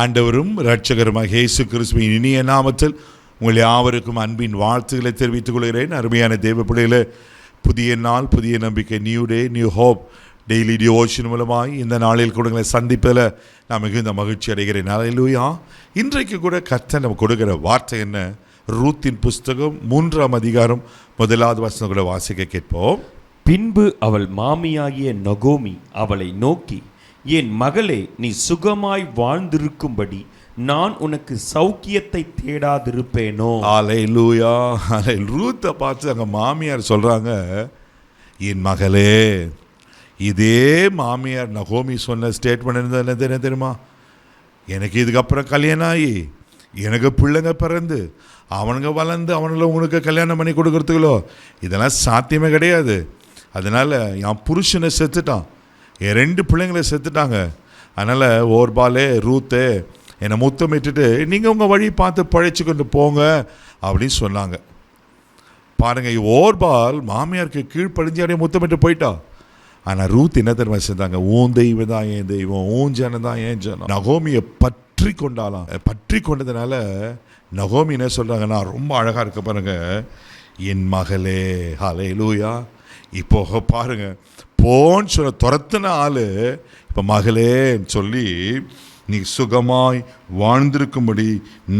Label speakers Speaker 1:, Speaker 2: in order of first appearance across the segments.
Speaker 1: ஆண்டவரும் இரட்சகருமாக இயேசு கிறிஸ்துவின் இனிய நாமத்தில் உங்கள் யாவருக்கும் அன்பின் வாழ்த்துக்களை தெரிவித்துக் கொள்கிறேன். அருமையான தேவ பிள்ளைகளே, புதிய நாள், புதிய நம்பிக்கை, new day, new hope daily devotion மூலமாய் இந்த நாளில் கொடுங்களை சந்திப்பதில் நான் மிகுந்த மகிழ்ச்சி அடைகிறேன். அல்லேலூயா. இன்றைக்கு கூட கர்த்தர் நம்ம கொடுக்கிற வார்த்தை என்ன? ரூத்தின் புஸ்தகம் 3ஆம் அதிகாரம் 1வது வசனம் கூட வாசிக்க கேட்போம்.
Speaker 2: பின்பு அவள் மாமியாகிய நகோமி அவளை நோக்கி, என் மகளே, நீ சுகமாய் வாழ்ந்திருக்கும்படி நான் உனக்கு சௌக்கியத்தை தேடாதிருப்பேனோ?
Speaker 1: அல்லேலூயா. ரூத்தை பார்த்து அங்கே மாமியார் சொல்கிறாங்க, என் மகளே. இதே மாமியார் நகோமி சொன்ன ஸ்டேட்மெண்ட் என்ன தெரியுமா? எனக்கு இதுக்கப்புறம் கல்யாணம் ஆகி எனக்கு பிள்ளைங்க பிறந்து அவனுங்க வளர்ந்து அவனுங்களை உங்களுக்கு கல்யாணம் பண்ணி கொடுக்குறதுங்களோ இதெல்லாம் சாத்தியமே கிடையாது. அதனால் என் புருஷனை செத்துட்டான், என் 2 பிள்ளைங்களை செத்துட்டாங்க. அதனால் ஓர்பாலே ரூத்தே என்னை முத்தமிட்டுட்டு நீங்கள் உங்கள் வழி பார்த்து பழைச்சி கொண்டு போங்க அப்படின்னு சொன்னாங்க. பாருங்கள், ஓர்பால் மாமியாருக்கு கீழ்ப்படிஞ்சு அப்படியே முத்தமிட்டு போயிட்டா. ஆனால் ரூத் என்ன தெரியுமா செஞ்சாங்க? ஊன் தெய்வம் தான் என் தெய்வம், ஊன் ஜனம் தான் ஏன் ஜனம். நகோமியை பற்றி கொண்டாலாம். பற்றி கொண்டதுனால நகோமி என்ன சொல்கிறாங்கன்னா, ரொம்ப அழகாக இருக்க பாருங்க, என் மகளே. அல்லேலூயா. இப்போ பாருங்க, போன்னு சொல்ல துரத்தின ஆள் இப்போ மகளேன்னு சொல்லி, நீ சுகமாய் வாழ்ந்திருக்கும்படி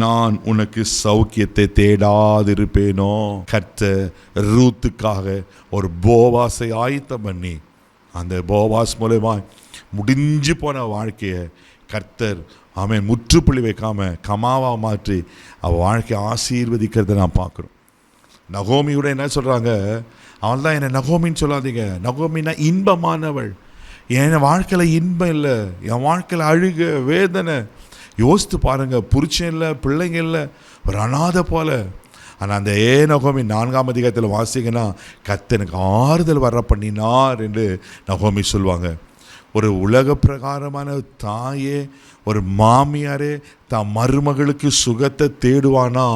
Speaker 1: நான் உனக்கு சௌக்கியத்தை தேடாதிருப்பேனோ. கர்த்தர் ரூத்துக்காக ஒரு போவாசை ஆயத்தம் பண்ணி அந்த போவாஸ் மூலமா முடிஞ்சு போன வாழ்க்கையை கர்த்தர் அவன் முற்றுப்புள்ளி வைக்காம கமாவா மாற்றி அவள் வாழ்க்கையை ஆசீர்வதிக்கிறத நான் பார்க்குறோம். நகோமியோட என்ன சொல்கிறாங்க? அவள் தான் என்னை நகோமின்னு சொல்லாதீங்க, நகோமின்னா இன்பமானவள். என் வாழ்க்கையில் இன்பம் இல்லை, என் வாழ்க்கையில் அழுக வேதனை. யோசித்து பாருங்கள், புருஷன் இல்லை, பிள்ளைங்க இல்லை, ஒரு அனாதை போல. ஆனால் அந்த நகோமி 4ஆம் அதிகாரத்தில் வாசிங்கன்னா, கர்த்தர் எனக்கு ஆறுதல் வர பண்ணினார் என்று நகோமி சொல்லுவாங்க. ஒரு உலக பிரகாரமான தாயே, ஒரு மாமியாரே தான் மருமகளுக்கு சுகத்தை தேடுவானா?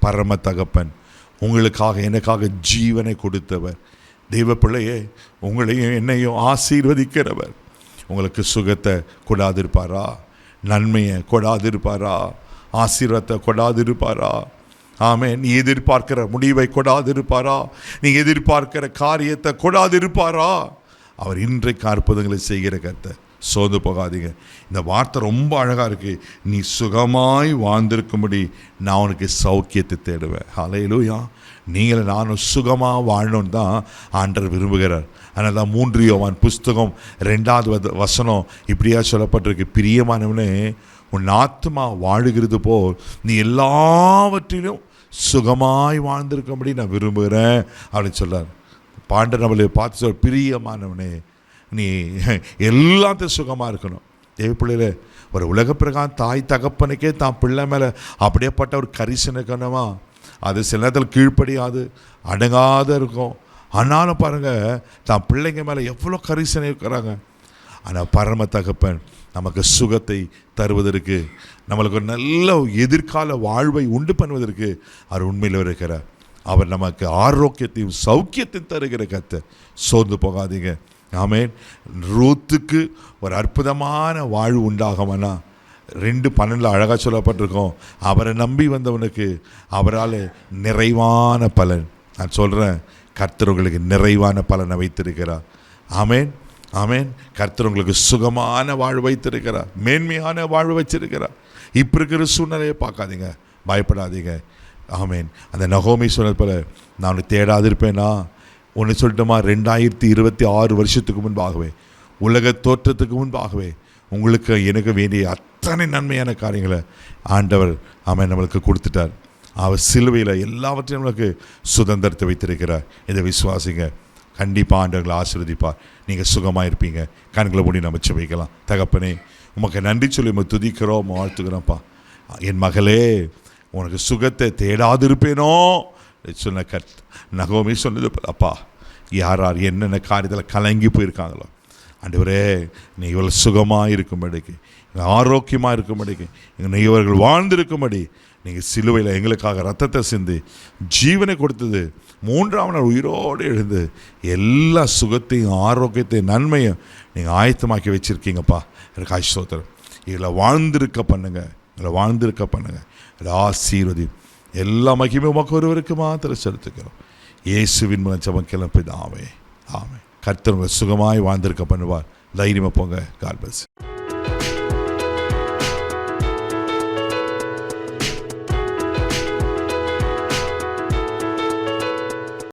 Speaker 1: பரம தகப்பன் உங்களுக்காக எனக்காக ஜீவனை கொடுத்தவர், தெய்வ பிள்ளையே, உங்களையும் என்னையும் ஆசீர்வதிக்கிறவர். உங்களுக்கு சுகத்தை கொடாதிருப்பாரா? நன்மையை கொடாதிருப்பாரா? ஆசீர்வாதத்தை கொடாதிருப்பாரா? ஆமென். நீ எதிர்பார்க்கிற முடிவை கொடாதிருப்பாரா? நீ எதிர்பார்க்கிற காரியத்தை கொடாதிருப்பாரா? அவர் இன்றைக்கு அற்புதங்களை செய்கிற கர்த்தர். சோர்ந்து போகாதீங்க. இந்த வார்த்தை ரொம்ப அழகாக இருக்குது. நீ சுகமாய் வாழ்ந்திருக்கும்படி நான் உனக்கு சௌக்கியத்தை தேடுவேன். அல்லேலூயா. நீங்கள் நானும் சுகமாக வாழணும்னு தான் ஆண்டவர் விரும்புகிறார். அதனால தான் 3 யோவான் புஸ்தகம் 2வது வசனம் இப்படியா சொல்லப்பட்டிருக்கு, பிரியமானவனே, உன் ஆத்துமா வாழுகிறது போல் நீ எல்லாவற்றிலும் சுகமாய் வாழ்ந்திருக்கும்படி நான் விரும்புகிறேன் அப்படின்னு சொல்கிறார். பாண்டவர் நம்மளை பார்த்து சொல், பிரியமானவனே, நீ எல்லாத்தையும் சுகமாக இருக்கணும். தேவ பிள்ளைகளே, ஒரு உலக பிரகாரம் தாய் தகப்பனுக்கே தான் பிள்ளை மேலே அப்படியேப்பட்ட ஒரு கரிசனை கனவா, அது சில நேரத்தில் கீழ்ப்படியாது, அடங்காத இருக்கும். ஆனாலும் பாருங்கள், தான் பிள்ளைங்க மேலே எவ்வளோ கரிசனை இருக்கிறாங்க. ஆனால் பரம தகப்பன் நமக்கு சுகத்தை தருவதற்கு, நம்மளுக்கு ஒரு நல்ல எதிர்கால வாழ்வை உண்டு பண்ணுவதற்கு அவர் உண்மையில் இருக்கிறார். அவர் நமக்கு ஆரோக்கியத்தையும் சௌக்கியத்தையும் தருகிற கர்த்தர். சோர்ந்து போகாதீங்க. ஆமென். ரூத்துக்கு ஒரு அற்புதமான வாழ்வு உண்டாகமானா 2:12 அழகாக சொல்லப்பட்டிருக்கோம், அவரை நம்பி வந்தவனுக்கு அவரால் நிறைவான பலன். நான் சொல்கிறேன், கர்த்தர் உங்களுக்கு நிறைவான பலனை வைத்திருக்கிறார். ஆமென், ஆமென். கர்த்தர் உங்களுக்கு சுகமான வாழ்வு வைத்திருக்கிறார், மேன்மையான வாழ்வு வச்சிருக்கிறார். இப்போ இருக்கிற சூழ்நிலையை பார்க்காதீங்க, பயப்படாதீங்க. ஆமென். அந்த நகோமி சொன்னது போல, நான் தேடாதிருப்பேனா? ஒன்று சொல்லட்டுமா? 2026 வருஷத்துக்கு முன்பாகவே, உலக தோற்றத்துக்கு முன்பாகவே உங்களுக்கு எனக்கு வேண்டிய அத்தனை நன்மையான காரியங்களை ஆண்டவர் ஆமென் நம்மளுக்கு கொடுத்துட்டார். அவர் சிலுவையில் எல்லாவற்றையும் நம்மளுக்கு சுதந்திரத்தை வைத்திருக்கிறார். இதை விசுவாசிங்க. கண்டிப்பாக ஆண்டவர்களை ஆசீர்வதிப்பார். நீங்கள் சுகமாக இருப்பீங்க. கண்களை மூடி நம்ம வைக்கலாம். தகப்பனே, உமக்கு நன்றி சொல்லி நம்ம துதிக்கிறோம், வாழ்த்துக்கிறோம்ப்பா. என் மகளே, உனக்கு சுகத்தை தேடாதிருப்பேனோ சொன்ன நகோமி சொன்னது, அப்பா, யார் யார் என்னென்ன காரியத்தில் கலங்கி போயிருக்காங்களோ, ஆண்டவரே, நீ இவ்வளோ சுகமாக இருக்கும்படிக்கு, ஆரோக்கியமாக இருக்கும்படிக்கு, நீ இவர்கள் வாழ்ந்திருக்கும்படி நீங்கள் சிலுவையில் எங்களுக்காக ரத்தத்தை சிந்தி ஜீவனை கொடுத்தது, 3ஆம் நாள் உயிரோடு எழுந்து எல்லா சுகத்தையும் ஆரோக்கியத்தையும் நன்மையும் நீங்கள் ஆயத்தமாக்கி வச்சுருக்கீங்கப்பா. எனக்கு ஆசீர்வாதம். இதில் வாழ்ந்திருக்க பண்ணுங்க, இதில் வாழ்ந்திருக்க பண்ணுங்க, இதில் ஆசீர்வதி. எல்லா மகிமையும் உமக்கு ஒருவருக்கு மாத்திரம் செலுத்துக்கிறோம். இயேசுவின் மூலம் ஜெபம் பிதாவே, ஆமென். கர்த்தர் உங்களை சுகமாய் வாழ்ந்திருக்க பண்ணுவார். தைரியமாக போங்க. God plus.